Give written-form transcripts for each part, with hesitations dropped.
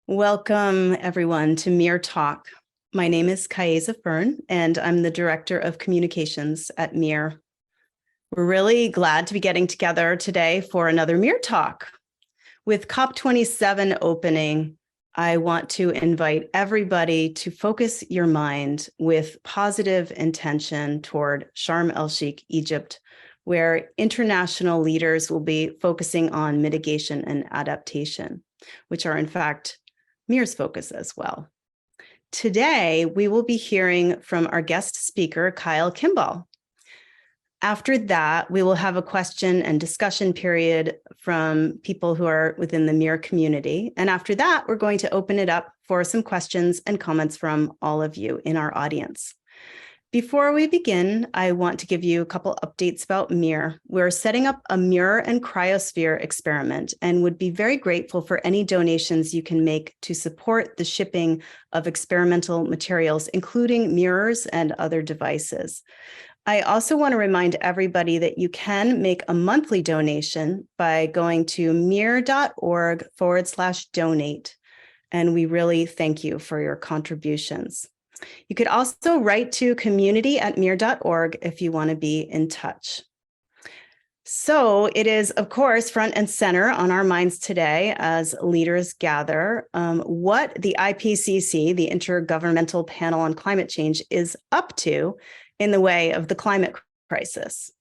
Welcome, everyone, to MEERTALK. My name is Kaeza Fern, and I'm the Director of Communications at MEER. We're really glad to be getting together today for another MEERTALK. With COP27 opening, I want to invite everybody to focus your mind with positive intention toward Sharm el-Sheikh, Egypt, where international leaders will be focusing on mitigation and adaptation, which are in fact MEER's focus as well. Today, we will be hearing from our guest speaker, Kyle Kimball. After that, we will have a question and discussion period from people who are within the MEER community. And after that, we're going to open it up for some questions and comments from all of you in our audience. Before we begin, I want to give you a couple updates about MEER. We're setting up a mirror and cryosphere experiment and would be very grateful for any donations you can make to support the shipping of experimental materials, including mirrors and other devices. I also want to remind everybody that you can make a monthly donation by going to meer.org/donate. And we really thank you for your contributions. You could also write to community@meer.org if you want to be in touch. So it is, of course, front and center on our minds today as leaders gather what the IPCC, the Intergovernmental Panel on Climate Change, is up to in the way of the climate crisis.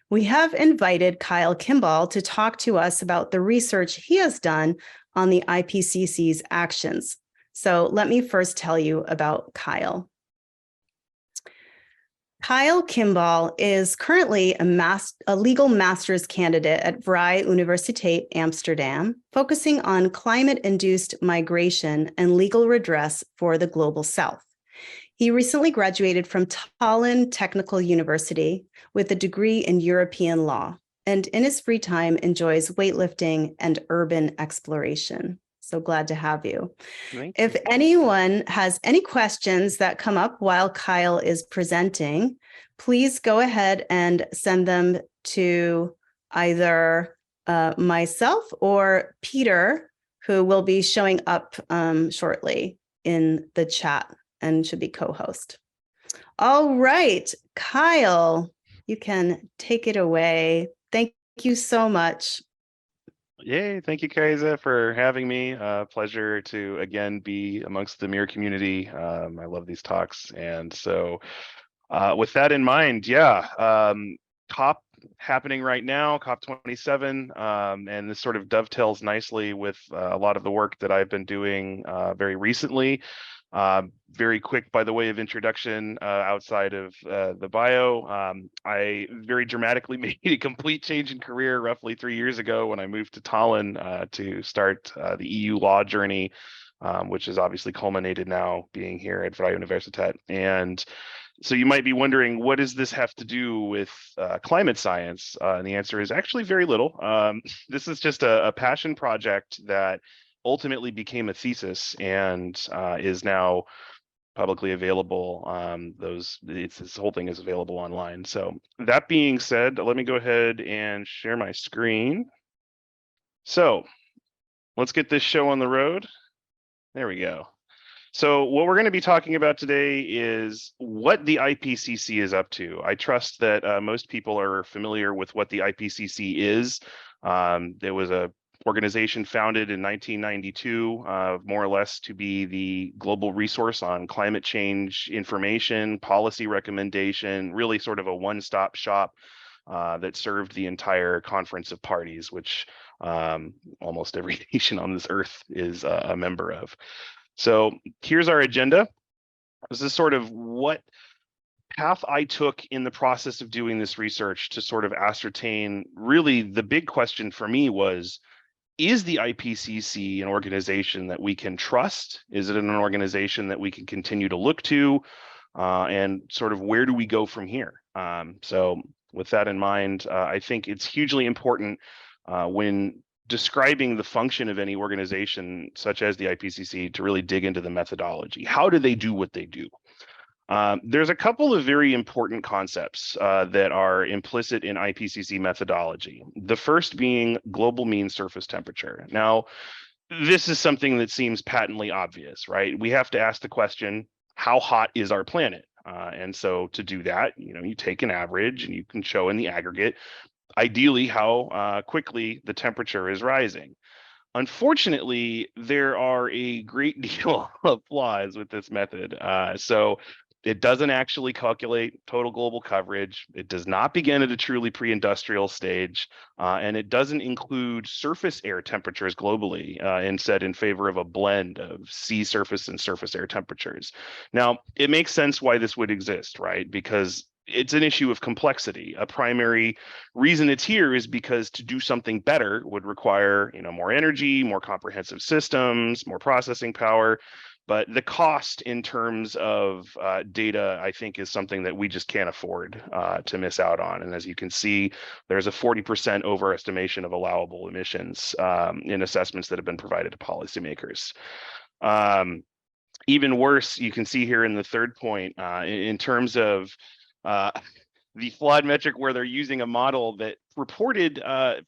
We have invited Kyle Kimball to talk to us about the research he has done on the IPCC's actions. So let me first tell you about Kyle. Kyle Kimball is currently a legal master's candidate at Vrije Universiteit Amsterdam, focusing on climate-induced migration and legal redress for the Global South. He recently graduated from Tallinn Technical University with a degree in European law, and in his free time enjoys weightlifting and urban exploration. So glad to have you. If anyone has any questions that come up while Kyle is presenting, please go ahead and send them to either myself or Peter, who will be showing up shortly in the chat and should be co-host. All right, Kyle, you can take it away. Thank you so much. Yay, thank you, Kaeza, for having me. Pleasure to, again, be amongst the MEER community. I love these talks. And so with that in mind, COP happening right now, COP27, and this sort of dovetails nicely with a lot of the work that I've been doing very recently. Very quick, by the way of introduction, outside of the bio, I very dramatically made a complete change in career roughly 3 years ago when I moved to Tallinn to start the EU law journey, which is obviously culminated now being here at Vrije Universiteit. And so you might be wondering, what does this have to do with climate science? And the answer is actually very little. This is just a passion project that ultimately became a thesis and is now publicly available. This whole thing is available online. So that being said, let me go ahead and share my screen. So let's get this show on the road. There we go. So what we're going to be talking about today is what the IPCC is up to. I trust that most people are familiar with what the IPCC is. There was a organization founded in 1992, more or less to be the global resource on climate change information, policy recommendation, really sort of a one-stop shop that served the entire conference of parties, which almost every nation on this earth is a member of. So here's our agenda. This is sort of what path I took in the process of doing this research to sort of ascertain, really the big question for me was, is the IPCC an organization that we can trust? Is it an organization that we can continue to look to? And sort of where do we go from here? So with that in mind, I think it's hugely important when describing the function of any organization such as the IPCC to really dig into the methodology. How do they do what they do? There's a couple of very important concepts that are implicit in IPCC methodology. The first being global mean surface temperature. Now, this is something that seems patently obvious, right? We have to ask the question, how hot is our planet? And so to do that, you take an average and you can show in the aggregate, ideally, how quickly the temperature is rising. Unfortunately, there are a great deal of flaws with this method. So it doesn't actually calculate total global coverage. It does not begin at a truly pre-industrial stage, and it doesn't include surface air temperatures globally, instead in favor of a blend of sea surface and surface air temperatures. Now, it makes sense why this would exist, right? Because it's an issue of complexity. A primary reason it's here is because to do something better would require, more energy, more comprehensive systems, more processing power. But the cost in terms of data, I think, is something that we just can't afford to miss out on. And as you can see, there's a 40% overestimation of allowable emissions in assessments that have been provided to policymakers. Even worse, you can see here in the third point, in terms of the flawed metric, where they're using a model that reported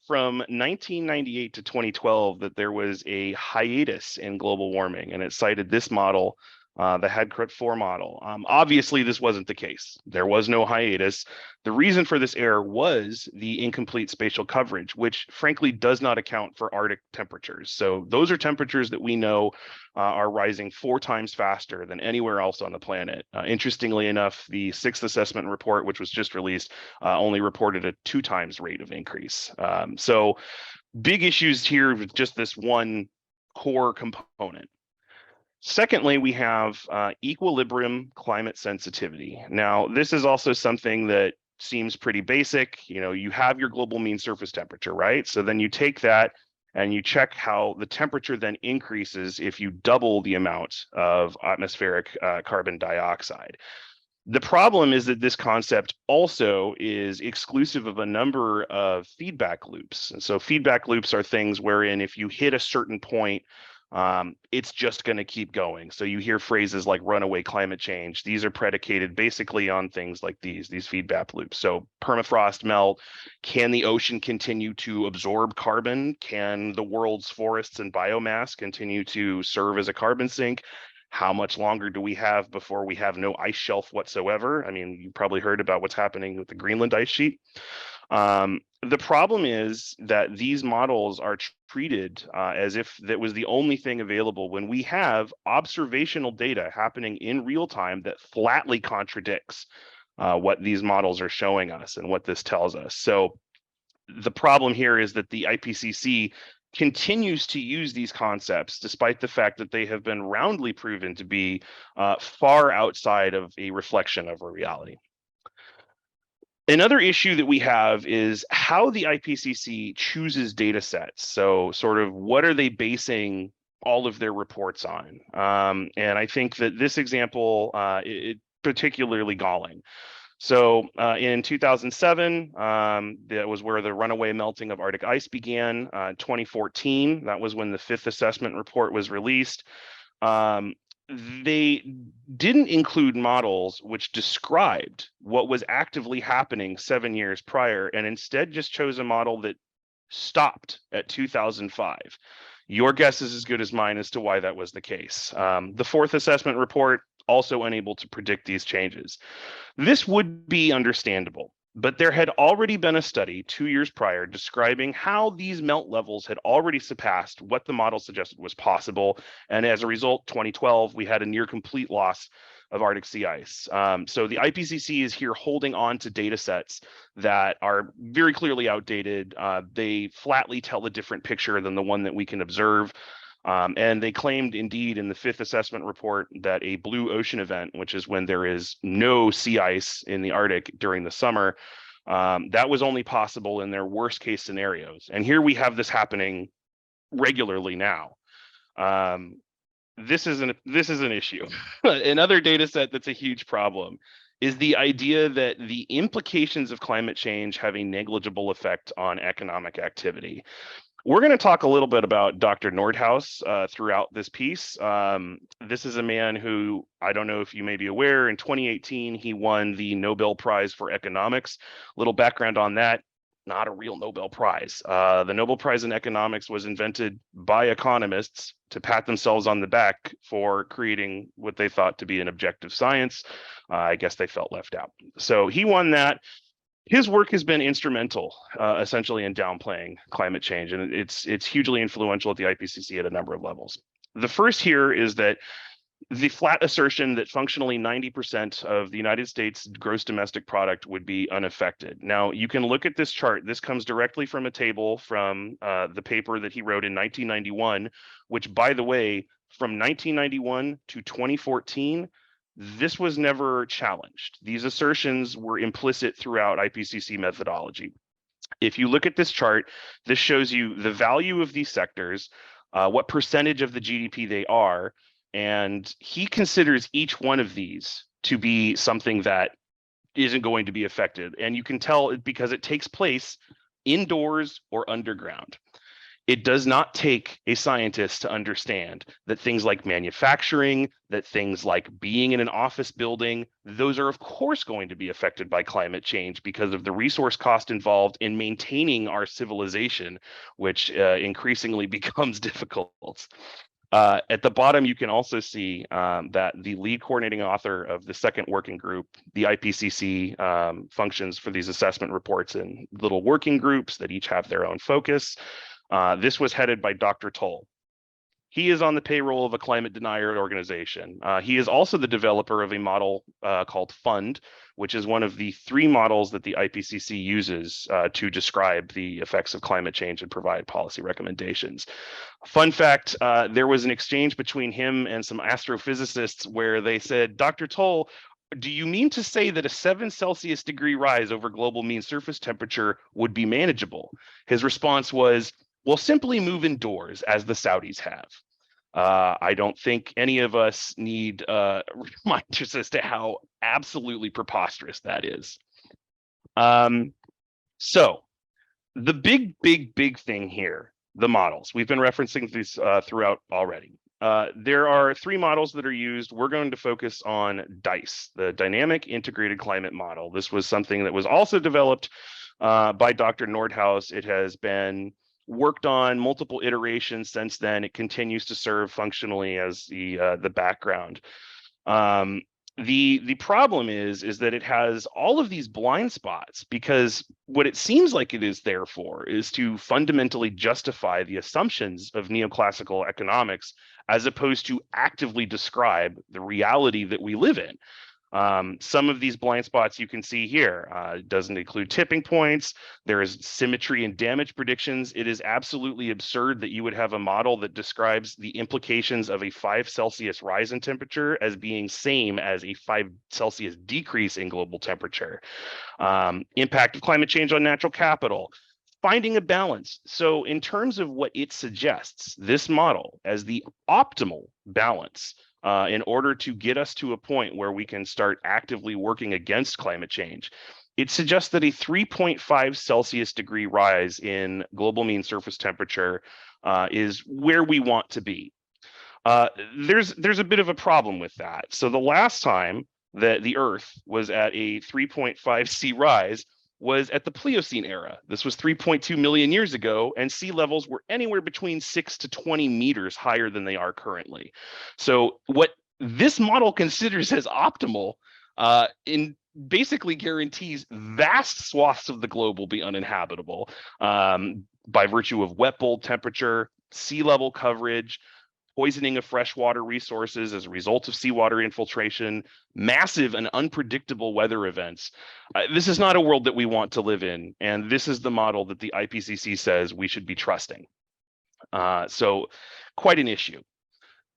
from 1998 to 2012 that there was a hiatus in global warming, and it cited this model, the Hadcroft-4 model. Obviously, this wasn't the case. There was no hiatus. The reason for this error was the incomplete spatial coverage, which frankly does not account for Arctic temperatures. So those are temperatures that we know are rising 4 times faster than anywhere else on the planet. Interestingly enough, the 6th assessment report, which was just released, only reported a 2 times rate of increase. So big issues here with just this one core component. Secondly, we have equilibrium climate sensitivity. Now, this is also something that seems pretty basic. You have your global mean surface temperature, right? So then you take that and you check how the temperature then increases if you double the amount of atmospheric carbon dioxide. The problem is that this concept also is exclusive of a number of feedback loops. And so feedback loops are things wherein if you hit a certain point, it's just going to keep going. So you hear phrases like runaway climate change. These are predicated basically on things like these feedback loops. So permafrost melt, can the ocean continue to absorb carbon? Can the world's forests and biomass continue to serve as a carbon sink? How much longer do we have before we have no ice shelf whatsoever? I mean, you probably heard about what's happening with the Greenland ice sheet. The problem is that these models are treated as if that was the only thing available when we have observational data happening in real time that flatly contradicts what these models are showing us and what this tells us. So the problem here is that the IPCC continues to use these concepts despite the fact that they have been roundly proven to be far outside of a reflection of a reality. Another issue that we have is how the IPCC chooses data sets. So sort of what are they basing all of their reports on? And I think that this example is particularly galling. So in 2007, that was where the runaway melting of Arctic ice began. 2014, that was when the 5th assessment report was released. They didn't include models which described what was actively happening 7 years prior, and instead just chose a model that stopped at 2005. Your guess is as good as mine as to why that was the case. The 4th assessment report also unable to predict these changes. This would be understandable, but there had already been a study 2 years prior describing how these melt levels had already surpassed what the model suggested was possible. And as a result, 2012, we had a near complete loss of Arctic sea ice. So the IPCC is here holding on to data sets that are very clearly outdated. They flatly tell a different picture than the one that we can observe. And they claimed indeed in the 5th assessment report that a blue ocean event, which is when there is no sea ice in the Arctic during the summer, that was only possible in their worst case scenarios. And here we have this happening regularly now. This is an issue. Another data set that's a huge problem is the idea that the implications of climate change have a negligible effect on economic activity. We're going to talk a little bit about Dr. Nordhaus throughout this piece. This is a man who, I don't know if you may be aware, in 2018, he won the Nobel Prize for Economics. Little background on that. not a real Nobel Prize. The Nobel Prize in Economics was invented by economists to pat themselves on the back for creating what they thought to be an objective science. I guess they felt left out. So he won that. His work has been instrumental, essentially, in downplaying climate change, and it's hugely influential at the IPCC at a number of levels. The first here is that the flat assertion that functionally 90% of the United States gross domestic product would be unaffected. Now, you can look at this chart. This comes directly from a table from the paper that he wrote in 1991, which, by the way, from 1991 to 2014, this was never challenged. These assertions were implicit throughout IPCC methodology. If you look at this chart, this shows you the value of these sectors, what percentage of the GDP they are, and he considers each one of these to be something that isn't going to be affected. And you can tell because it takes place indoors or underground. It does not take a scientist to understand that things like manufacturing, that things like being in an office building, those are of course going to be affected by climate change because of the resource cost involved in maintaining our civilization, which increasingly becomes difficult. At the bottom, you can also see that the lead coordinating author of the second working group, the IPCC, functions for these assessment reports in little working groups that each have their own focus. This was headed by Dr. Toll. He is on the payroll of a climate denier organization. He is also the developer of a model called FUND, which is one of the 3 models that the IPCC uses to describe the effects of climate change and provide policy recommendations. Fun fact, there was an exchange between him and some astrophysicists where they said, Dr. Toll, do you mean to say that a 7 Celsius degree rise over global mean surface temperature would be manageable? His response was, well, simply move indoors as the Saudis have. I don't think any of us need reminders as to how absolutely preposterous that is. So the big thing here, the models. We've been referencing these throughout already. There are 3 models that are used. We're going to focus on DICE, the Dynamic Integrated Climate Model. This was something that was also developed by Dr. Nordhaus. It has been worked on multiple iterations since then. It continues to serve functionally as the background. The problem is that it has all of these blind spots because what it seems like it is there for is to fundamentally justify the assumptions of neoclassical economics as opposed to actively describe the reality that we live in. Some of these blind spots you can see here. It doesn't include tipping points. There is symmetry and damage predictions. It is absolutely absurd that you would have a model that describes the implications of a 5 Celsius rise in temperature as being same as a 5 Celsius decrease in global temperature. Impact of climate change on natural capital. Finding a balance. So in terms of what it suggests, this model as the optimal balance in order to get us to a point where we can start actively working against climate change. It suggests that a 3.5 Celsius degree rise in global mean surface temperature is where we want to be. There's a bit of a problem with that. So the last time that the Earth was at a 3.5 C rise was at the Pliocene era. This was 3.2 million years ago, and sea levels were anywhere between 6 to 20 meters higher than they are currently. So what this model considers as optimal basically guarantees vast swaths of the globe will be uninhabitable by virtue of wet bulb temperature, sea level coverage, poisoning of freshwater resources as a result of seawater infiltration, massive and unpredictable weather events. This is not a world that we want to live in, and this is the model that the IPCC says we should be trusting. So quite an issue.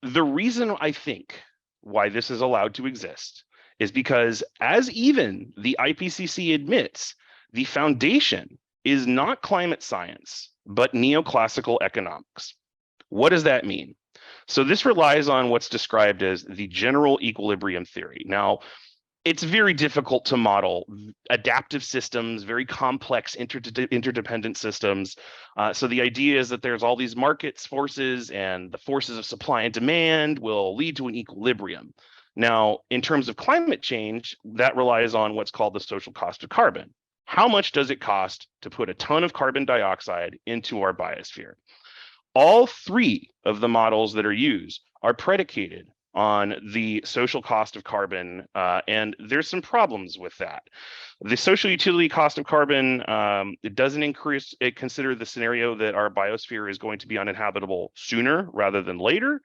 The reason I think why this is allowed to exist is because, as even the IPCC admits, the foundation is not climate science, but neoclassical economics. What does that mean? So this relies on what's described as the general equilibrium theory. Now, it's very difficult to model adaptive systems, very complex interdependent systems. So the idea is that there's all these market forces, and the forces of supply and demand will lead to an equilibrium. Now, in terms of climate change, that relies on what's called the social cost of carbon. how much does it cost to put a ton of carbon dioxide into our biosphere? All three of the models that are used are predicated on the social cost of carbon, and there's some problems with that. The social utility cost of carbon, it doesn't consider the scenario that our biosphere is going to be uninhabitable sooner rather than later.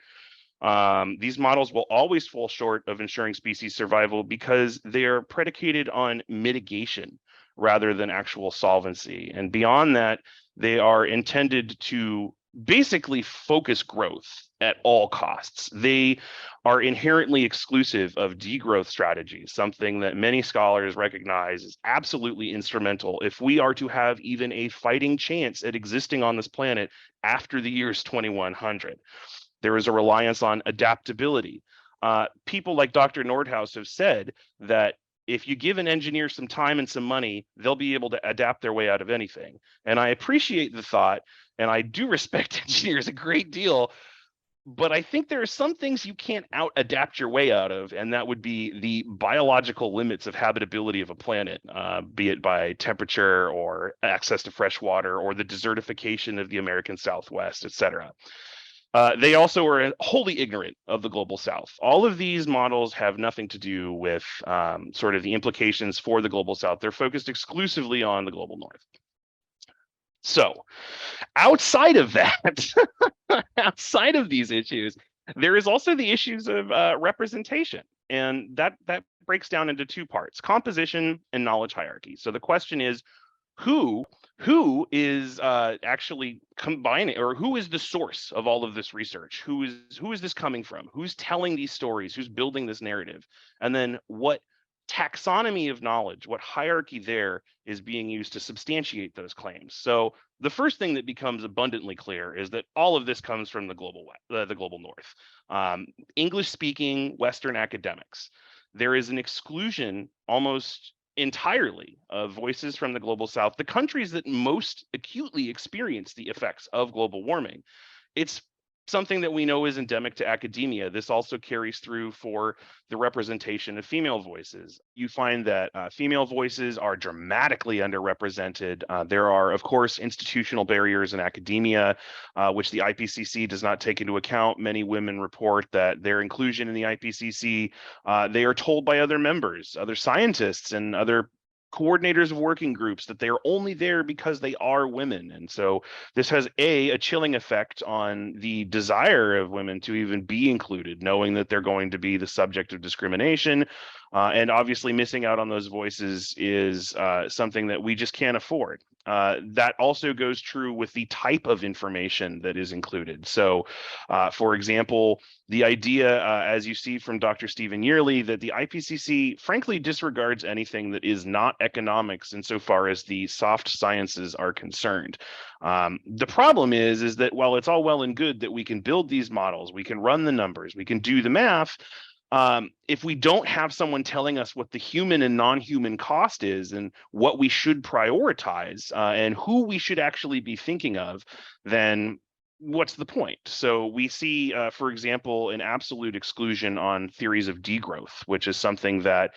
These models will always fall short of ensuring species survival because they are predicated on mitigation rather than actual solvency. And beyond that, they are intended to basically focus growth at all costs. They are inherently exclusive of degrowth strategies, something that many scholars recognize is absolutely instrumental if we are to have even a fighting chance at existing on this planet after the years 2100. There is a reliance on adaptability. People like Dr. Nordhaus have said that if you give an engineer some time and some money, they'll be able to adapt their way out of anything. And I appreciate the thought, and I do respect engineers a great deal, but I think there are some things you can't adapt your way out of, and that would be the biological limits of habitability of a planet, be it by temperature or access to fresh water or the desertification of the American Southwest, et cetera. They also are wholly ignorant of the global south. All of these models have nothing to do with sort of the implications for the global south. They're focused exclusively on the global north. So outside of that, outside of these issues, there is also the issues of representation. And that breaks down into two parts: composition and knowledge hierarchy. So the question is, who is actually combining, or who is the source of all of this research? Who is this coming from? Who's telling these stories? Who's building this narrative? And then what taxonomy of knowledge, what hierarchy there is being used to substantiate those claims? So the first thing that becomes abundantly clear is that all of this comes from the global north, English-speaking Western academics. There is an exclusion almost entirely of voices from the global south, the countries that most acutely experience the effects of global warming. It's something that we know is endemic to academia. This also carries through for the representation of female voices. You find that female voices are dramatically underrepresented. There are, of course, institutional barriers in academia, which the IPCC does not take into account. Many women report that their inclusion in the IPCC, they are told by other members, other scientists, and other coordinators of working groups that they are only there because they are women. And so this has a chilling effect on the desire of women to even be included, knowing that they're going to be the subject of discrimination. And obviously missing out on those voices is something that we just can't afford. That also goes true with the type of information that is included. So, for example, the idea, as you see from Dr. Stephen Yearley, that the IPCC frankly disregards anything that is not economics insofar as the soft sciences are concerned. The problem is that while it's all well and good that we can build these models, we can run the numbers, we can do the math, if we don't have someone telling us what the human and non-human cost is and what we should prioritize and who we should actually be thinking of, then what's the point? So we see, for example, an absolute exclusion on theories of degrowth, which is something that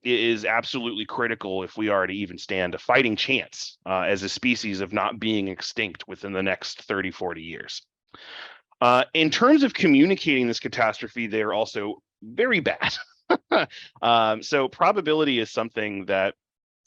is absolutely critical if we are to even stand a fighting chance as a species of not being extinct within the next 30, 40 years. In terms of communicating this catastrophe, they are also very bad. So probability is something that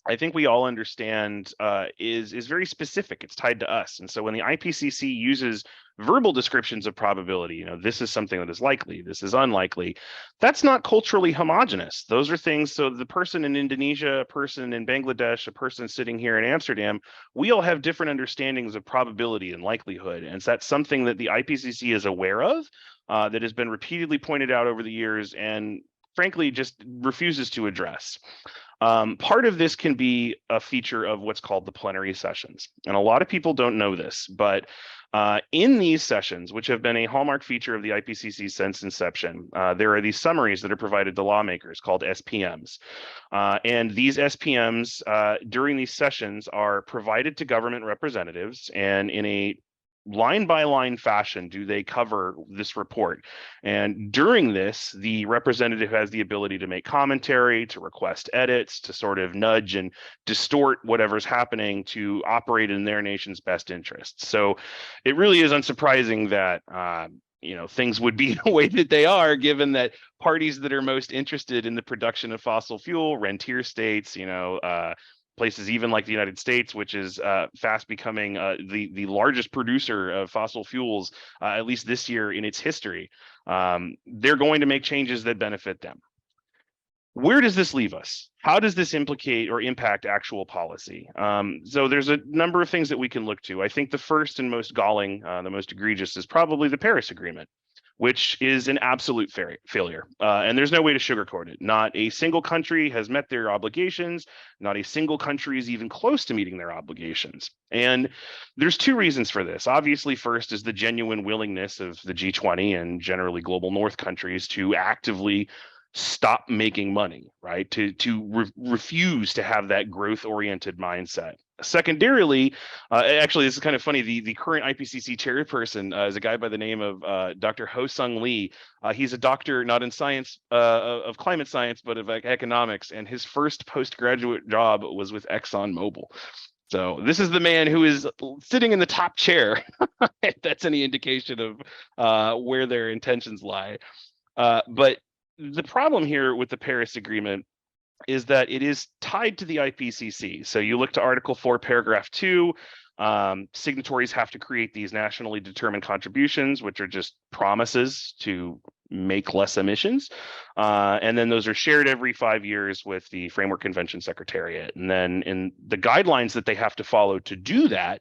I think we all understand is very specific. It's tied to us. And so when the IPCC uses verbal descriptions of probability, this is something that is likely, this is unlikely, that's not culturally homogenous. Those are things, so the person in Indonesia, a person in Bangladesh, a person sitting here in Amsterdam, we all have different understandings of probability and likelihood. And so that's something that the IPCC is aware of, that has been repeatedly pointed out over the years and frankly just refuses to address. Part of this can be a feature of what's called the plenary sessions. And a lot of people don't know this, but in these sessions, which have been a hallmark feature of the IPCC since inception, there are these summaries that are provided to lawmakers called SPMs. And these SPMs during these sessions are provided to government representatives, and in a line by line fashion do they cover this report. And during this, the representative has the ability to make commentary, to request edits, to sort of nudge and distort whatever's happening to operate in their nation's best interests. So it really is unsurprising that things would be the way that they are, given that parties that are most interested in the production of fossil fuel, rentier states, places even like the United States, which is fast becoming the largest producer of fossil fuels, at least this year in its history, they're going to make changes that benefit them. Where does this leave us? How does this implicate or impact actual policy? So there's a number of things that we can look to. I think the first and most galling, the most egregious, is probably the Paris Agreement, which is an absolute failure. And there's no way to sugarcoat it. Not a single country has met their obligations. Not a single country is even close to meeting their obligations. And there's two reasons for this. Obviously, first is the genuine willingness of the G20 and generally global North countries to actively stop making money, right? To refuse to have that growth-oriented mindset. Secondarily, actually, this is kind of funny. The current IPCC chairperson is a guy by the name of Dr. Ho-Sung Lee. He's a doctor not in science of climate science, but of economics, and his first postgraduate job was with ExxonMobil. So this is the man who is sitting in the top chair, if that's any indication of where their intentions lie. But the problem here with the Paris Agreement is that it is tied to the IPCC. So you look to Article 4, Paragraph 2, signatories have to create these nationally determined contributions, which are just promises to make less emissions. And then those are shared every 5 years with the Framework Convention Secretariat. And then in the guidelines that they have to follow to do that,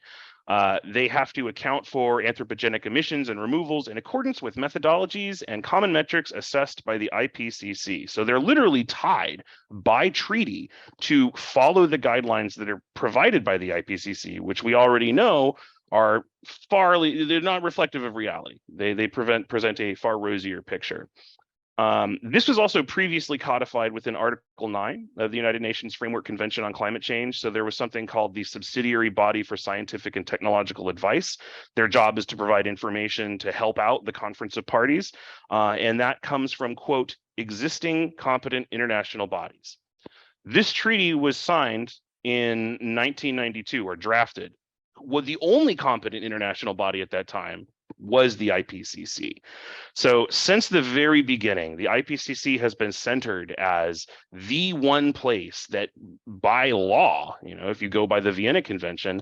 they have to account for anthropogenic emissions and removals in accordance with methodologies and common metrics assessed by the IPCC. So they're literally tied by treaty to follow the guidelines that are provided by the IPCC, which we already know are they're not reflective of reality. They present a far rosier picture. This was also previously codified within Article 9 of the United Nations Framework Convention on Climate Change. So there was something called the Subsidiary Body for Scientific and Technological Advice. Their job is to provide information to help out the Conference of Parties. And that comes from, quote, existing competent international bodies. This treaty was signed in 1992 or drafted. Well, the only competent international body at that time was the IPCC. So since the very beginning, the IPCC has been centered as the one place that by law, if you go by the Vienna Convention,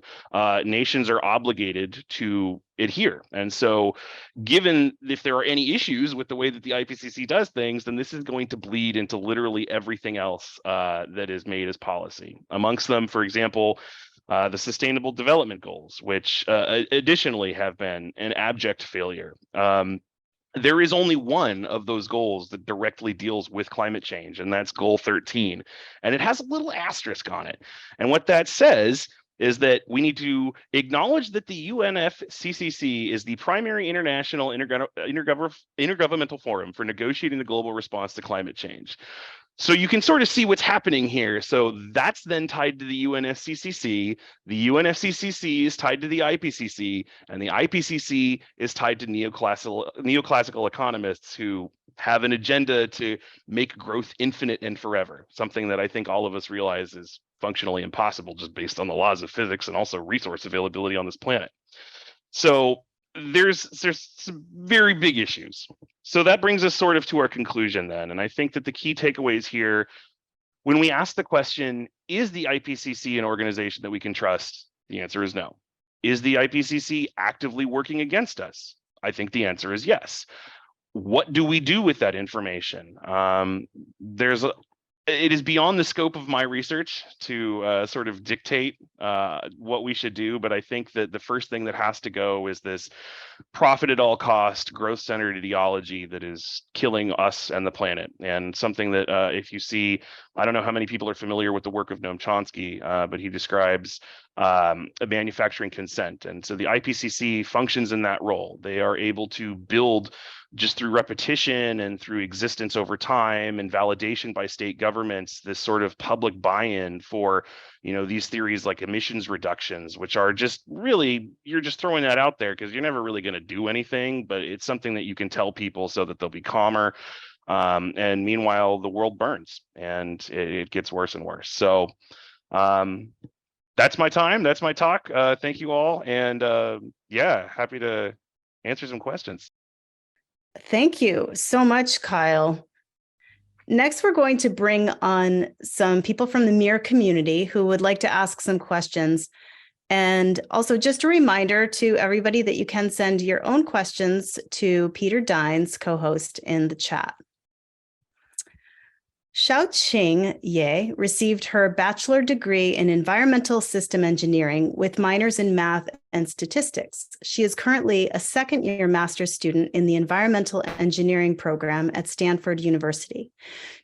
nations are obligated to adhere. And so given if there are any issues with the way that the IPCC does things, then this is going to bleed into literally everything else that is made as policy. Amongst them, for example, the Sustainable Development Goals, which additionally have been an abject failure. There is only one of those goals that directly deals with climate change, and that's Goal 13. And it has a little asterisk on it. And what that says is that we need to acknowledge that the UNFCCC is the primary international intergovernmental forum for negotiating the global response to climate change. So you can sort of see what's happening here. So that's then tied to the UNFCCC. The UNFCCC is tied to the IPCC, and the IPCC is tied to neoclassical economists who have an agenda to make growth infinite and forever, something that I think all of us realize is functionally impossible just based on the laws of physics and also resource availability on this planet. So there's some very big issues. So that brings us sort of to our conclusion then. And I think that the key takeaways here, when we ask the question, is the IPCC an organization that we can trust? The answer is no. Is the IPCC actively working against us? I think the answer is yes. What do we do with that information? It is beyond the scope of my research to sort of dictate what we should do, but I think that the first thing that has to go is this profit at all cost, growth-centered ideology that is killing us and the planet. And something that if you see, I don't know how many people are familiar with the work of Noam Chomsky, but he describes a manufacturing consent. And so the IPCC functions in that role. They are able to build just through repetition and through existence over time and validation by state governments, this sort of public buy-in for, these theories like emissions reductions, which are just really, you're just throwing that out there because you're never really going to do anything, but it's something that you can tell people so that they'll be calmer. And meanwhile, the world burns and it gets worse and worse. So that's my time. That's my talk. Thank you all. And yeah, happy to answer some questions. Thank you so much, Kyle. Next, we're going to bring on some people from the MEER community who would like to ask some questions. And also just a reminder to everybody that you can send your own questions to Peter Dines, co-host, in the chat. Xiaoqing Ye received her bachelor degree in environmental system engineering with minors in math and statistics. She is currently a second-year master's student in the environmental engineering program at Stanford University.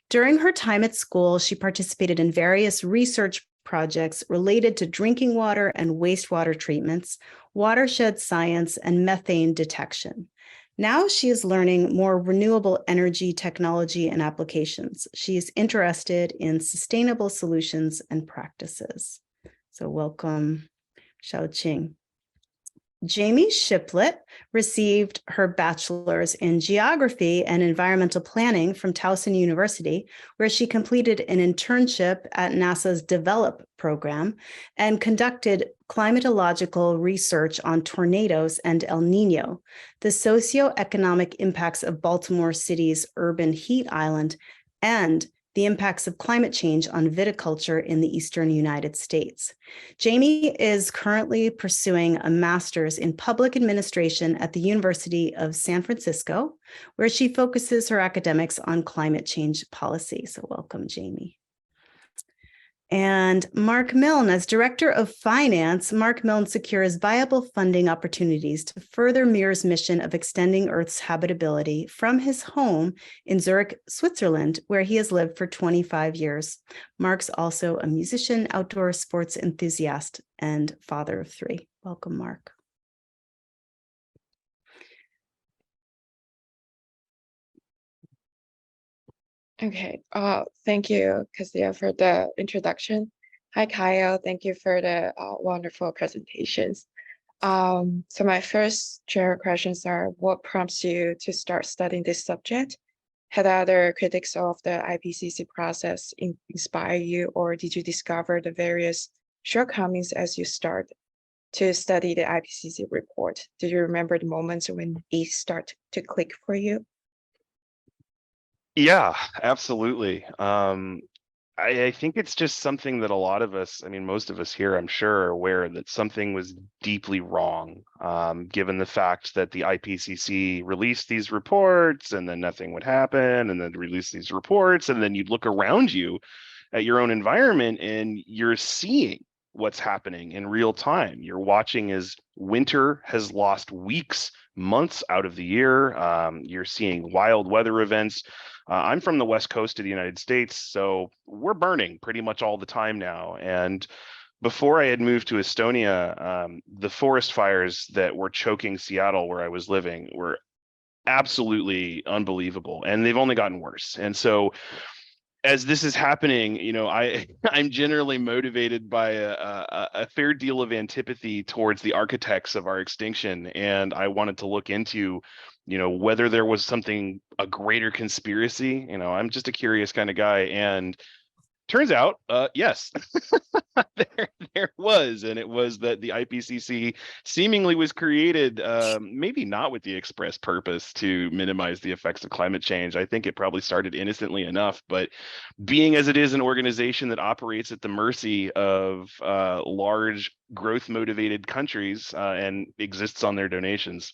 During her time at school, she participated in various research projects related to drinking water and wastewater treatments, watershed science, and methane detection. Now she is learning more renewable energy technology and applications. She is interested in sustainable solutions and practices. So welcome, Xiaoqing. Jamie Shiplett received her bachelor's in geography and environmental planning from Towson University, where she completed an internship at NASA's DEVELOP program and conducted climatological research on tornadoes and El Nino, the socioeconomic impacts of Baltimore City's urban heat island, and the impacts of climate change on viticulture in the eastern United States. Jamie is currently pursuing a master's in public administration at the University of San Francisco, where she focuses her academics on climate change policy. So welcome, Jamie. And Mark Milne, as Director of Finance, Mark Milne secures viable funding opportunities to further MEER's mission of extending Earth's habitability from his home in Zurich, Switzerland, where he has lived for 25 years. Mark's also a musician, outdoor sports enthusiast, and father of 3. Welcome, Mark. Okay, thank you, Cassia, for the introduction. Hi, Kyle. Thank you for the wonderful presentations. So my first general questions are, what prompts you to start studying this subject? Had other critics of the IPCC process inspire you, or did you discover the various shortcomings as you start to study the IPCC report? Do you remember the moments when it started to click for you? Yeah, absolutely. I think it's just something that a lot of us, I mean, most of us here, I'm sure, are aware that something was deeply wrong, given the fact that the IPCC released these reports and then nothing would happen, and then release these reports, and then you'd look around you at your own environment and you're seeing what's happening in real time. You're watching as winter has lost weeks, months out of the year. You're seeing wild weather events. I'm from the West Coast of the United States, so we're burning pretty much all the time now. And before I had moved to Estonia, the forest fires that were choking Seattle, where I was living, were absolutely unbelievable, and they've only gotten worse. And so as this is happening, I'm generally motivated by a fair deal of antipathy towards the architects of our extinction, and I wanted to look into whether there was a greater conspiracy. I'm just a curious kind of guy, and turns out, yes, there was, and it was that the IPCC seemingly was created, maybe not with the express purpose to minimize the effects of climate change. I think it probably started innocently enough, but being as it is an organization that operates at the mercy of large growth-motivated countries and exists on their donations,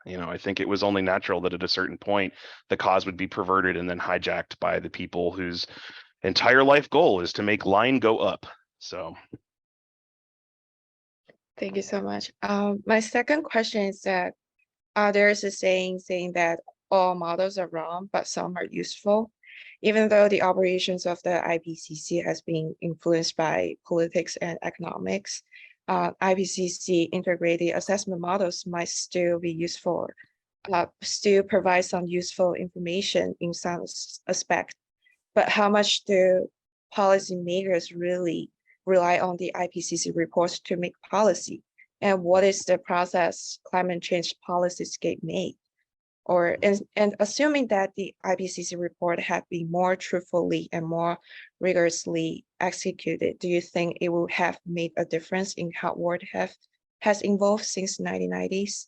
I think it was only natural that at a certain point the cause would be perverted and then hijacked by the people whose entire life goal is to make line go up. So Thank you so much. My second question is that there's a saying that all models are wrong, but some are useful. Even though the operations of the IPCC has been influenced by politics and economics, IPCC integrated assessment models might still be useful still provide some useful information in some aspect, but how much do policymakers really rely on the IPCC reports to make policy? And what is the process climate change policies get made? Or and assuming that the IPCC report had been more truthfully and more rigorously executed, do you think it would have made a difference in how world has evolved since 1990s?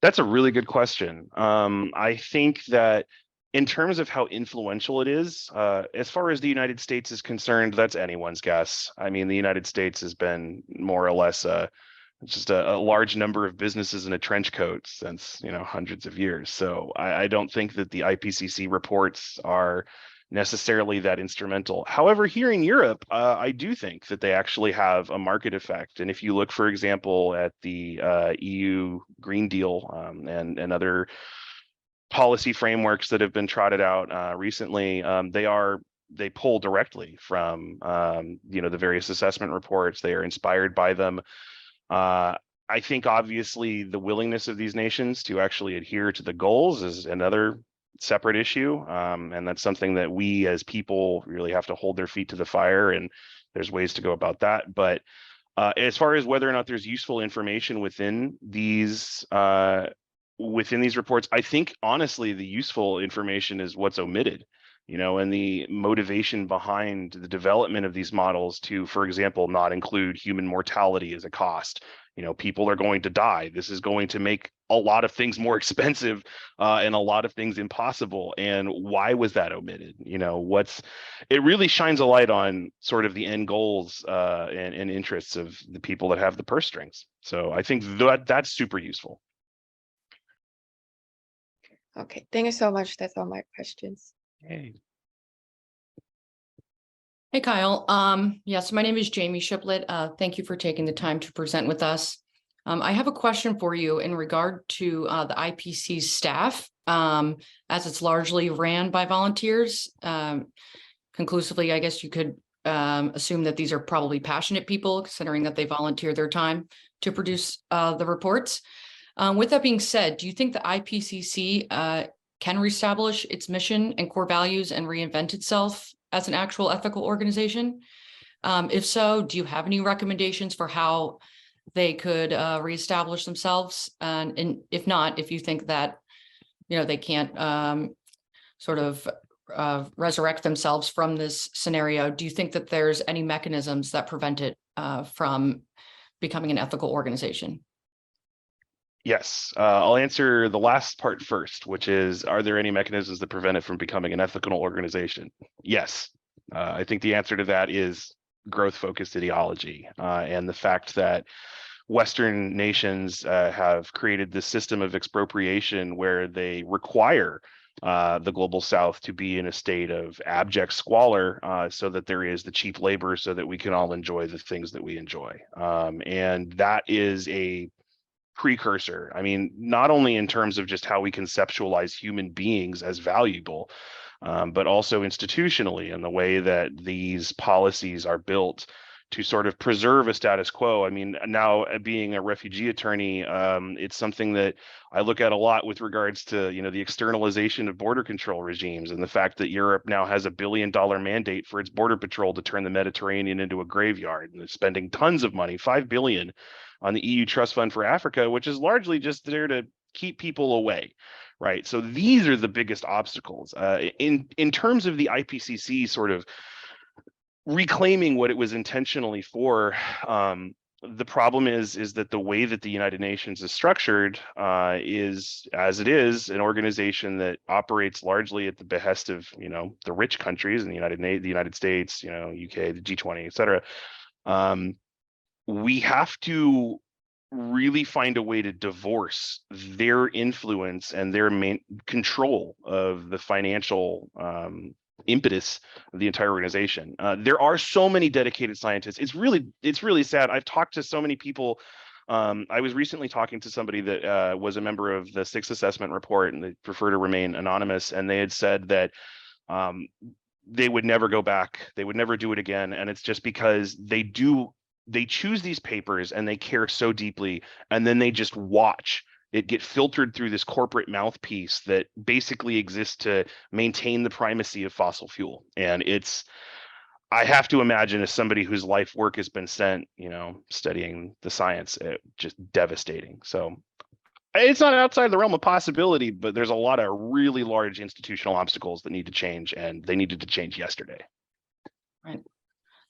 That's a really good question. I think that in terms of how influential it is, as far as the United States is concerned, that's anyone's guess. I mean, the United States has been more or less just a large number of businesses in a trench coat since, hundreds of years. So I don't think that the IPCC reports are necessarily that instrumental. However, here in Europe, I do think that they actually have a market effect. And if you look, for example, at the EU Green Deal and other policy frameworks that have been trotted out recently, they pull directly from the various assessment reports. They are inspired by them. I think obviously the willingness of these nations to actually adhere to the goals is another separate issue. And that's something that we as people really have to hold their feet to the fire, and there's ways to go about that. But as far as whether or not there's useful information within these reports, I think honestly the useful information is what's omitted, and the motivation behind the development of these models to, for example, not include human mortality as a cost. People are going to die. This is going to make a lot of things more expensive and a lot of things impossible. And why was that omitted? It really shines a light on sort of the end goals and interests of the people that have the purse strings. So I think that's super useful. Okay, thank you so much. That's all my questions. Hey. Hey, Kyle. So my name is Jamie Shiplet. Thank you for taking the time to present with us. I have a question for you in regard to the IPCC staff, as it's largely ran by volunteers. Conclusively, I guess you could assume that these are probably passionate people, considering that they volunteer their time to produce the reports. With that being said, do you think the IPCC can reestablish its mission and core values and reinvent itself as an actual ethical organization? If so, do you have any recommendations for how they could reestablish themselves? And if not, if you think that, they can't resurrect themselves from this scenario, do you think that there's any mechanisms that prevent it from becoming an ethical organization? Yes, I'll answer the last part first, which is, are there any mechanisms that prevent it from becoming an ethical organization? Yes. I think the answer to that is growth-focused ideology and the fact that Western nations have created this system of expropriation where they require the global South to be in a state of abject squalor so that there is the cheap labor so that we can all enjoy the things that we enjoy. And that is a precursor. I mean, not only in terms of just how we conceptualize human beings as valuable, but also institutionally in the way that these policies are built to sort of preserve a status quo. I mean, now being a refugee attorney, it's something that I look at a lot with regards to, the externalization of border control regimes and the fact that Europe now has $1 billion mandate for its border patrol to turn the Mediterranean into a graveyard, and they're spending tons of money, $5 billion, on the EU Trust Fund for Africa, which is largely just there to keep people away, right? So these are the biggest obstacles. In terms of the IPCC sort of reclaiming what it was intentionally for, the problem is that the way that the United Nations is structured is, as it is, an organization that operates largely at the behest of, the rich countries in the United States, UK, the G20, et cetera. We have to really find a way to divorce their influence and their main control of the financial impetus of the entire organization. There are so many dedicated scientists. It's really sad. I've talked to so many people. I was recently talking to somebody that was a member of the Sixth Assessment Report, and they prefer to remain anonymous. And they had said that they would never go back. They would never do it again. And it's just because they choose these papers and they care so deeply, and then they just watch get filtered through this corporate mouthpiece that basically exists to maintain the primacy of fossil fuel. And I have to imagine, as somebody whose life work has been spent, studying the science, just devastating. So it's not outside the realm of possibility, but there's a lot of really large institutional obstacles that need to change, and they needed to change yesterday. Right.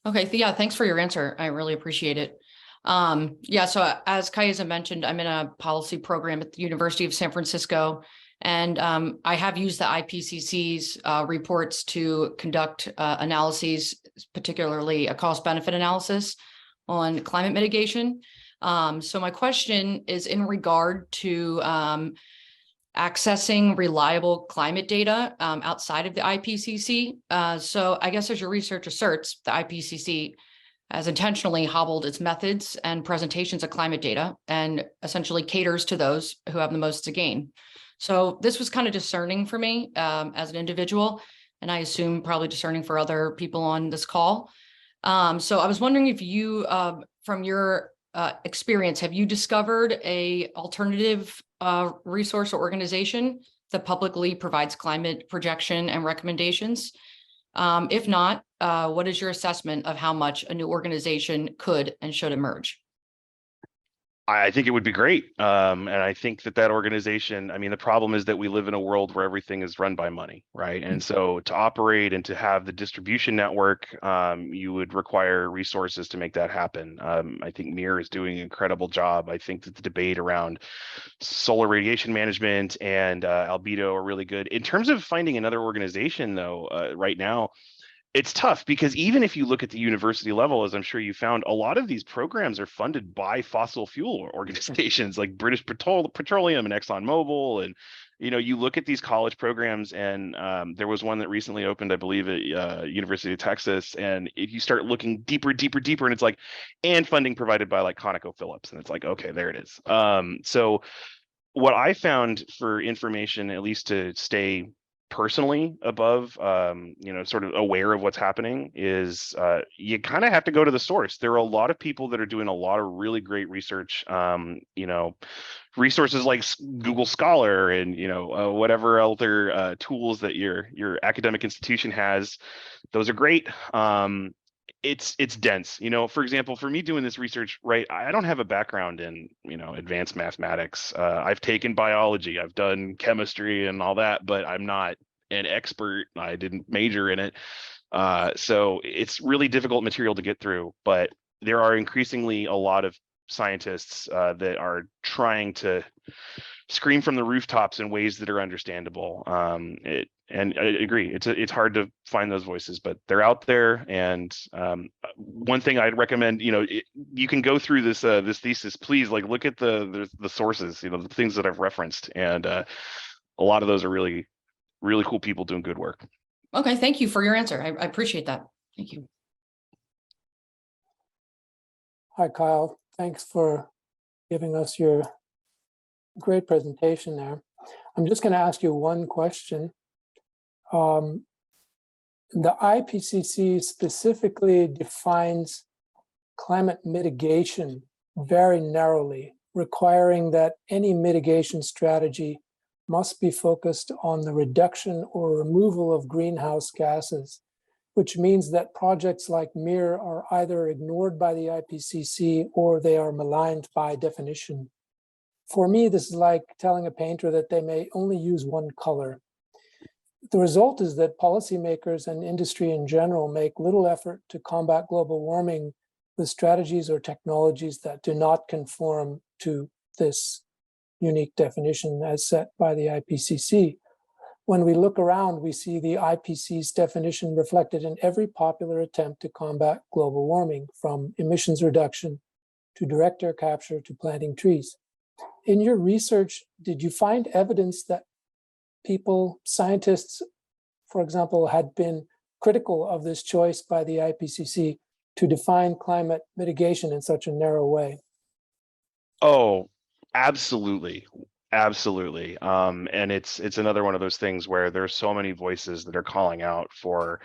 Okay. Yeah. Thanks for your answer. I really appreciate it. Yeah. So as Kaisa mentioned, I'm in a policy program at the University of San Francisco, and I have used the IPCC's reports to conduct analyses, particularly a cost-benefit analysis on climate mitigation. So my question is in regard to accessing reliable climate data outside of the IPCC. So I guess as your research asserts, the IPCC has intentionally hobbled its methods and presentations of climate data and essentially caters to those who have the most to gain. So this was kind of discerning for me as an individual, and I assume probably discerning for other people on this call. So I was wondering if you, from your experience, have you discovered a alternative resource or organization that publicly provides climate projection and recommendations? If not, what is your assessment of how much a new organization could and should emerge? I think it would be great. And I think that organization, I mean, the problem is that we live in a world where everything is run by money, right? And so to operate and to have the distribution network, you would require resources to make that happen. I think MEER is doing an incredible job. I think that the debate around solar radiation management and albedo are really good. In terms of finding another organization, though, right now, it's tough because even if you look at the university level, as I'm sure you found, a lot of these programs are funded by fossil fuel organizations like British Petroleum and ExxonMobil. And, you look at these college programs, and there was one that recently opened, I believe, at University of Texas. And if you start looking deeper, and it's like, and funding provided by like ConocoPhillips, and it's like, okay, there it is. So what I found for information, at least to stay personally above, sort of aware of what's happening, is you kind of have to go to the source. There are a lot of people that are doing a lot of really great research, resources like Google Scholar and, whatever other tools that your academic institution has. Those are great. It's dense. For example, for me doing this research, right, I don't have a background in, advanced mathematics. I've taken biology, I've done chemistry and all that, but I'm not an expert. I didn't major in it. So it's really difficult material to get through, but there are increasingly a lot of scientists that are trying to scream from the rooftops in ways that are understandable. And I agree, it's hard to find those voices, but they're out there. And one thing I'd recommend, you can go through this thesis, please, like look at the sources, the things that I've referenced, and a lot of those are really, really cool people doing good work. Okay, thank you for your answer. I appreciate that. Thank you. Hi, Kyle. Thanks for giving us your great presentation there. I'm just going to ask you one question. The IPCC specifically defines climate mitigation very narrowly, requiring that any mitigation strategy must be focused on the reduction or removal of greenhouse gases, which means that projects like MEER are either ignored by the IPCC or they are maligned by definition. For me, this is like telling a painter that they may only use one color. The result is that policymakers and industry in general make little effort to combat global warming with strategies or technologies that do not conform to this unique definition as set by the IPCC. When we look around, we see the IPCC's definition reflected in every popular attempt to combat global warming, from emissions reduction to direct air capture to planting trees. In your research, did you find evidence that people, scientists, for example, had been critical of this choice by the IPCC to define climate mitigation in such a narrow way? Oh, absolutely. Absolutely. And it's another one of those things where there's so many voices that are calling out for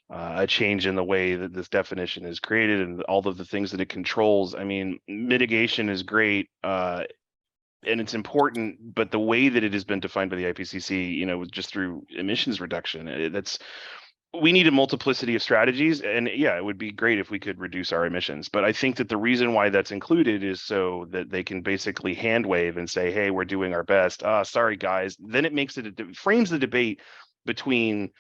a change in the way that this definition is created and all of the things that it controls. I mean, mitigation is great. and it's important, but the way that it has been defined by the IPCC, you know, just through emissions reduction, we need a multiplicity of strategies. And yeah, it would be great if we could reduce our emissions. But I think that the reason why that's included is so that they can basically hand wave and say, hey, we're doing our best. Sorry, guys. Then it makes it frames the debate between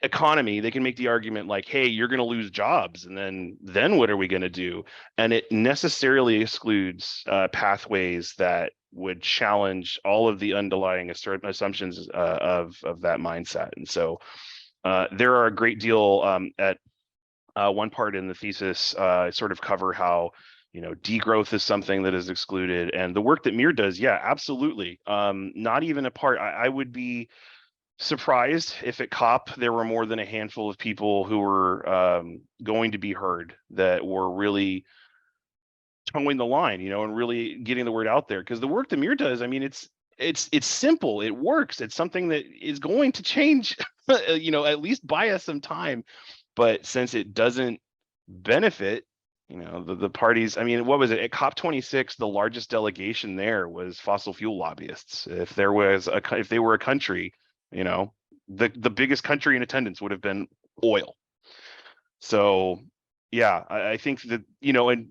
economy. They can make the argument like, hey, you're going to lose jobs, and then what are we going to do? And it necessarily excludes pathways that would challenge all of the underlying assumptions of that mindset. And so there are a great deal at one part in the thesis sort of cover how, you know, degrowth is something that is excluded, and the work that MEER does, yeah, absolutely. Not even a part. I would be surprised if at COP there were more than a handful of people who were going to be heard, that were really towing the line, you know, and really getting the word out there. Because the work that MEER does, I mean, it's simple, it works, it's something that is going to change, you know, at least buy us some time. But since it doesn't benefit, you know, the parties, I mean, what was it at COP26? The largest delegation there was fossil fuel lobbyists. If they were a country, you know, the biggest country in attendance would have been oil. So yeah, I think that, you know, and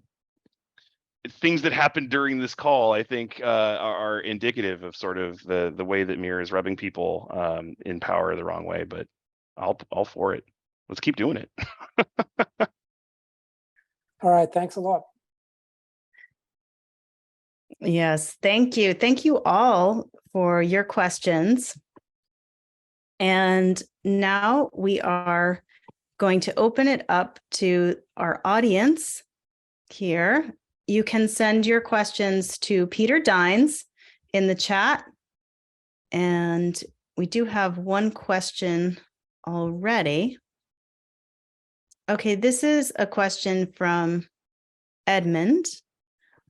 things that happened during this call, I think are indicative of sort of the way that MEER is rubbing people in power the wrong way. But all for it. Let's keep doing it. All right, thanks a lot. Yes, thank you. Thank you all for your questions. And now we are going to open it up to our audience here. You can send your questions to Peter Dines in the chat. And we do have one question already. Okay, this is a question from Edmund.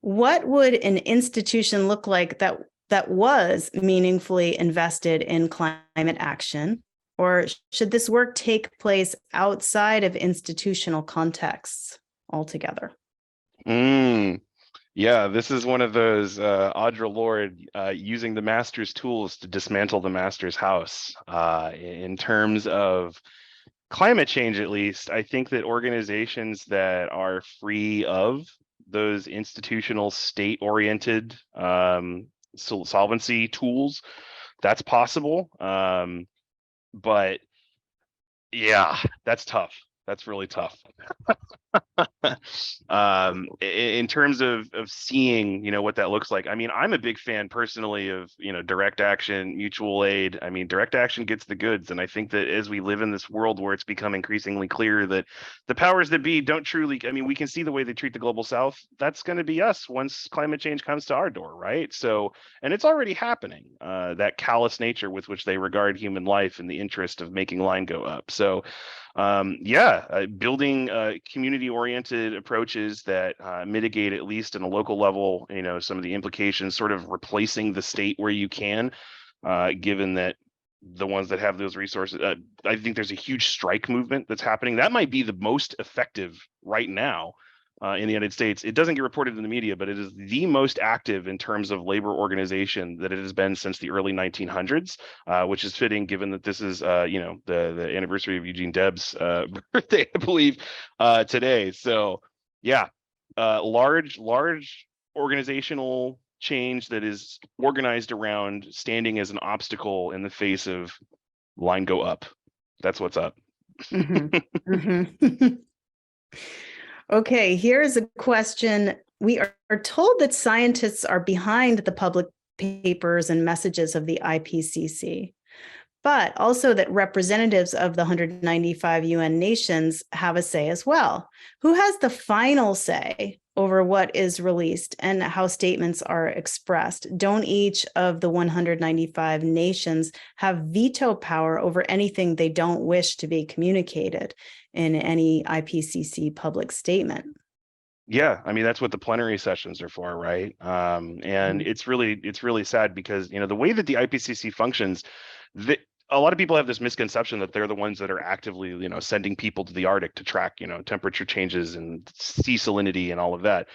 What would an institution look like that was meaningfully invested in climate action? Or should this work take place outside of institutional contexts altogether? Yeah, this is one of those Audre Lorde using the master's tools to dismantle the master's house. In terms of climate change, at least, I think that organizations that are free of those institutional state-oriented solvency tools, that's possible. But yeah, that's tough. That's really tough. In terms of seeing, you know, what that looks like. I mean, I'm a big fan personally of, you know, direct action, mutual aid. I mean, direct action gets the goods. And I think that as we live in this world where it's become increasingly clear that the powers that be don't truly, I mean, we can see the way they treat the global south. That's going to be us once climate change comes to our door, right? So, and it's already happening, that callous nature with which they regard human life in the interest of making line go up. So building community-oriented approaches that mitigate, at least in a local level, you know, some of the implications, sort of replacing the state where you can, given that the ones that have those resources, I think there's a huge strike movement that's happening. That might be the most effective right now in the United States. It doesn't get reported in the media, but it is the most active in terms of labor organization that it has been since the early 1900s, which is fitting given that this is, you know, the anniversary of Eugene Debs' birthday, I believe, today. So yeah, large organizational change that is organized around standing as an obstacle in the face of line go up. That's what's up. Okay, here's a question. We are told that scientists are behind the public papers and messages of the IPCC, but also that representatives of the 195 UN nations have a say as well. Who has the final say over what is released and how statements are expressed? Don't each of the 195 nations have veto power over anything they don't wish to be communicated in any IPCC public statement? Yeah, I mean, that's what the plenary sessions are for, right? And it's really sad because, you know, the way that the IPCC functions, a lot of people have this misconception that they're the ones that are actively, you know, sending people to the Arctic to track, you know, temperature changes and sea salinity and all of that.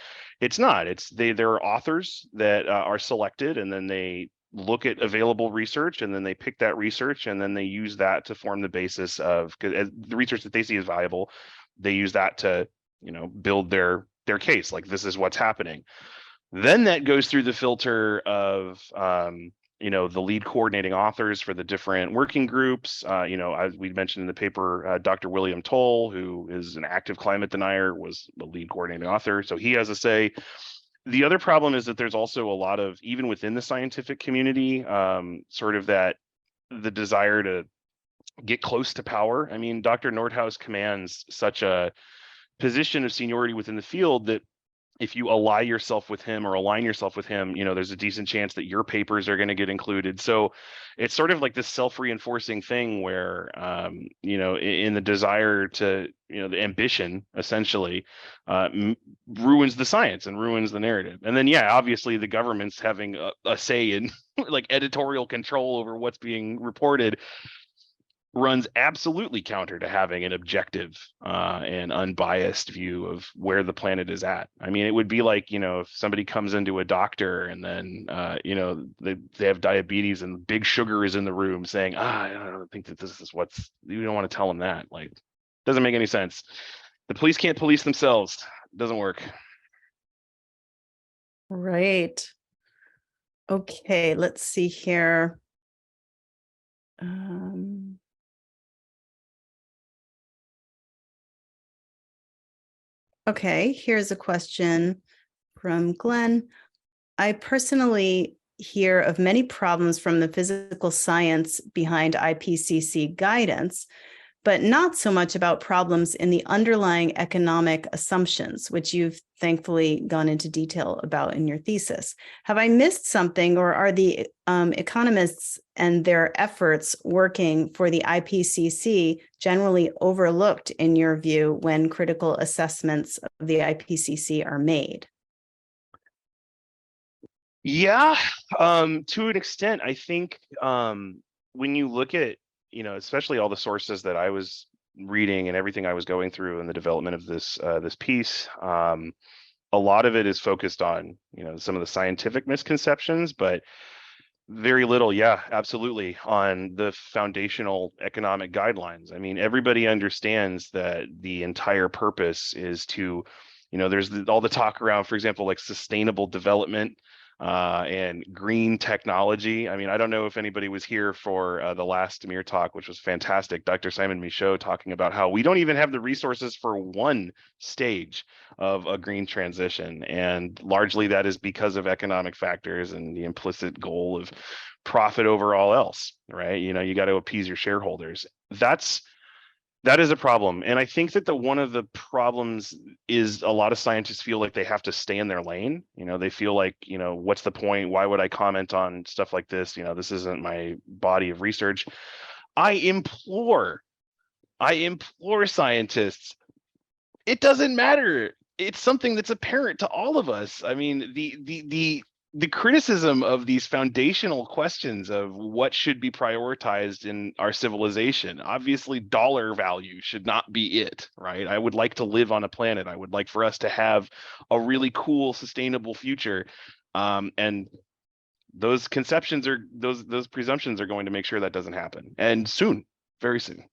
It's not. There are authors that are selected, and then they look at available research, and then they pick that research, and then they use that to form the basis of the research that they see as valuable. They use that to, build their case, like this is what's happening. Then that goes through the filter of the lead coordinating authors for the different working groups. As we mentioned in the paper, Dr. William Toll, who is an active climate denier, was the lead coordinating author, so he has a say. The other problem is that there's also a lot of, even within the scientific community, sort of that the desire to get close to power. I mean, Dr. Nordhaus commands such a position of seniority within the field that if you ally yourself with him or align yourself with him, there's a decent chance that your papers are going to get included. So it's sort of like this self-reinforcing thing where, in the desire to, the ambition essentially ruins the science and ruins the narrative. And then, yeah, obviously the government's having a say in like editorial control over what's being reported runs absolutely counter to having an objective and unbiased view of where the planet is at. I mean, it would be like, if somebody comes into a doctor and then, they have diabetes and big sugar is in the room saying, I don't think that this is you don't want to tell them that. Like, doesn't make any sense. The police can't police themselves. It doesn't work. Right. Okay, let's see here. Okay, here's a question from Glenn. I personally hear of many problems from the physical science behind IPCC guidance, but not so much about problems in the underlying economic assumptions, which you've thankfully gone into detail about in your thesis. Have I missed something, or are the economists and their efforts working for the IPCC generally overlooked in your view when critical assessments of the IPCC are made? Yeah, to an extent. I think when you look at, especially all the sources that I was reading and everything I was going through in the development of this piece, a lot of it is focused on, some of the scientific misconceptions, but very little, yeah, absolutely, on the foundational economic guidelines. I mean, everybody understands that the entire purpose is to, there's all the talk around, for example, like sustainable development and green technology. I mean, I don't know if anybody was here for the last MEERTALK, which was fantastic. Dr. Simon Michaud talking about how we don't even have the resources for one stage of a green transition. And largely that is because of economic factors and the implicit goal of profit over all else, right? You got to appease your shareholders. That is a problem. And I think that one of the problems is a lot of scientists feel like they have to stay in their lane. They feel like, what's the point? Why would I comment on stuff like this? This isn't my body of research. I implore scientists. It doesn't matter. It's something that's apparent to all of us. I mean, the criticism of these foundational questions of what should be prioritized in our civilization, obviously dollar value should not be it, right? I would like to live on a planet. I would like for us to have a really cool, sustainable future. And those conceptions are, those presumptions are going to make sure that doesn't happen. And soon, very soon.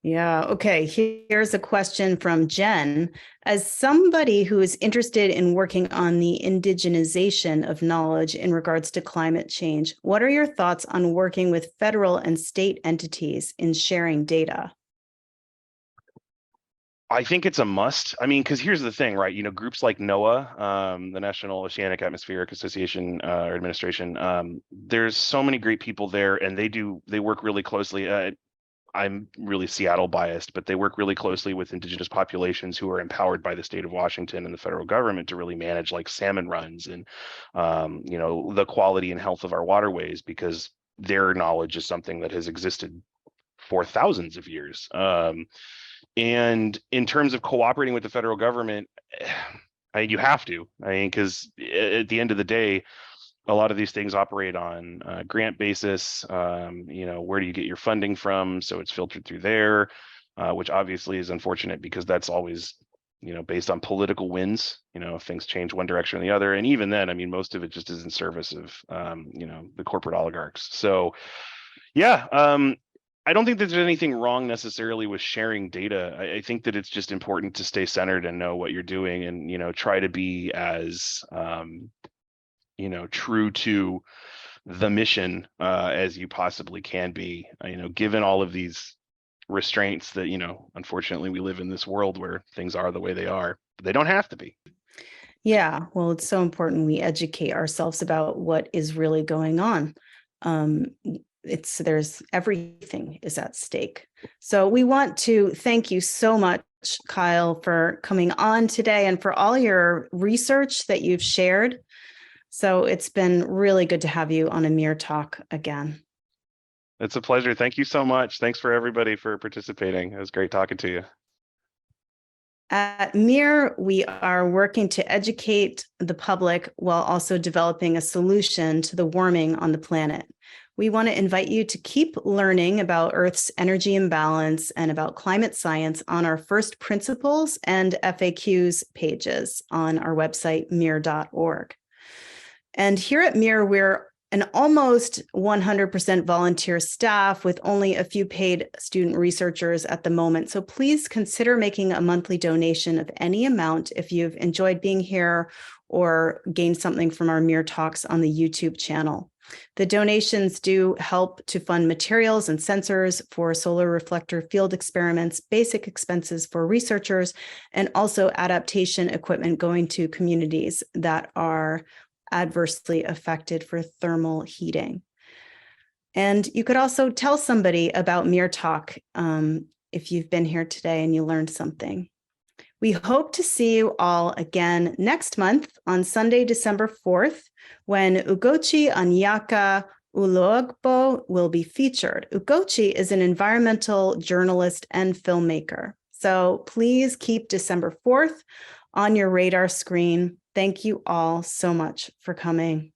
Yeah. Okay. Here's a question from Jen. As somebody who is interested in working on the indigenization of knowledge in regards to climate change, what are your thoughts on working with federal and state entities in sharing data? I think it's a must. I mean, because here's the thing, right? Groups like NOAA, the National Oceanic Atmospheric Association or Administration, there's so many great people there, and they work really closely. I'm really Seattle biased, but they work really closely with indigenous populations who are empowered by the state of Washington and the federal government to really manage like salmon runs and, the quality and health of our waterways, because their knowledge is something that has existed for thousands of years. And in terms of cooperating with the federal government, you have to. I mean, because at the end of the day, a lot of these things operate on grant basis. Where do you get your funding from? So it's filtered through there, which obviously is unfortunate because that's always based on political winds, if things change one direction or the other. And even then, I mean, most of it just is in service of, the corporate oligarchs. So yeah, I don't think there's anything wrong necessarily with sharing data. I think that it's just important to stay centered and know what you're doing, and try to be as true to the mission as you possibly can be. Given all of these restraints that unfortunately we live in this world where things are the way they are, but they don't have to be. Yeah, well, it's so important we educate ourselves about what is really going on. There's everything is at stake. So we want to thank you so much, Kyle, for coming on today and for all your research that you've shared. So it's been really good to have you on a MEERTALK again. It's a pleasure. Thank you so much. Thanks for everybody for participating. It was great talking to you. At MEER, we are working to educate the public while also developing a solution to the warming on the planet. We want to invite you to keep learning about Earth's energy imbalance and about climate science on our first principles and FAQs pages on our website, meer.org. And here at MEER, we're an almost 100% volunteer staff with only a few paid student researchers at the moment. So please consider making a monthly donation of any amount if you've enjoyed being here or gained something from our MEER Talks on the YouTube channel. The donations do help to fund materials and sensors for solar reflector field experiments, basic expenses for researchers, and also adaptation equipment going to communities that are adversely affected for thermal heating. And you could also tell somebody about MEERTALK if you've been here today and you learned something. We hope to see you all again next month on Sunday, December 4th, when Ugochi Anyaka Uloagbo will be featured. Ugochi is an environmental journalist and filmmaker. So please keep December 4th on your radar screen. Thank you all so much for coming.